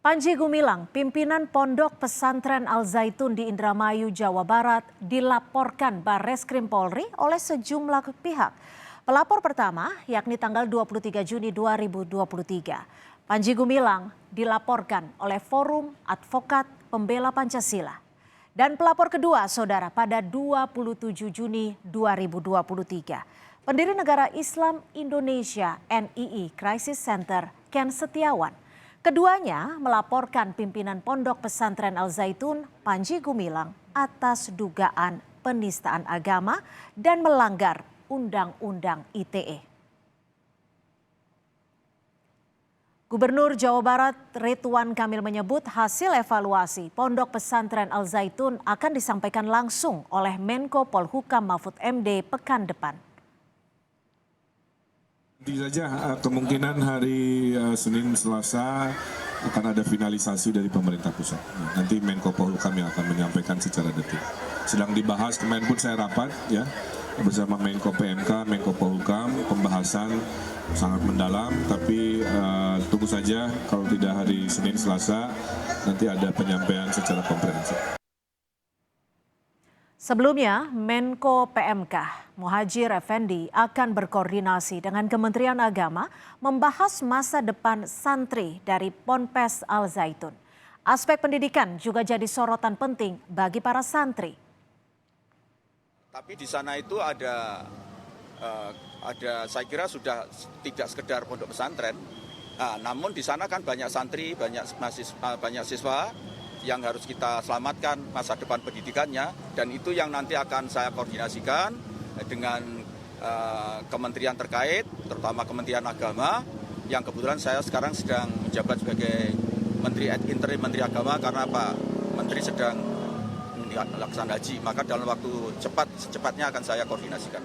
Panji Gumilang, pimpinan Pondok Pesantren Al Zaitun di Indramayu, Jawa Barat, dilaporkan Barreskrim Polri oleh sejumlah pihak. Pelapor pertama, yakni tanggal 23 Juni 2023. Panji Gumilang dilaporkan oleh Forum Advokat Pembela Pancasila. Dan pelapor kedua, saudara, pada 27 Juni 2023. Pendiri Negara Islam Indonesia NII Crisis Center, Ken Setiawan. Keduanya melaporkan pimpinan Pondok Pesantren Al Zaitun, Panji Gumilang, atas dugaan penistaan agama dan melanggar Undang-Undang ITE. Gubernur Jawa Barat Ridwan Kamil menyebut hasil evaluasi Pondok Pesantren Al Zaitun akan disampaikan langsung oleh Menko Polhukam Mahfud MD pekan depan. Tentu saja kemungkinan hari Senin Selasa akan ada finalisasi dari pemerintah pusat. Nanti Menko Polhukam yang akan menyampaikan secara detail. Sedang dibahas, kemarin pun saya rapat ya bersama Menko PMK, Menko Polhukam, pembahasan sangat mendalam, tapi tunggu saja kalau tidak hari Senin Selasa nanti ada penyampaian secara komprehensif. Sebelumnya, Menko PMK Muhadjir Effendi akan berkoordinasi dengan Kementerian Agama membahas masa depan santri dari Ponpes Al Zaitun. Aspek pendidikan juga jadi sorotan penting bagi para santri. Tapi di sana itu ada saya kira sudah tidak sekedar pondok pesantren. Namun di sana kan banyak santri, banyak siswa yang harus kita selamatkan masa depan pendidikannya, dan itu yang nanti akan saya koordinasikan dengan kementerian terkait, terutama Kementerian Agama, yang kebetulan saya sekarang sedang menjabat sebagai Menteri Interim Menteri Agama karena Pak Menteri sedang melaksanakan haji, maka dalam waktu secepatnya akan saya koordinasikan.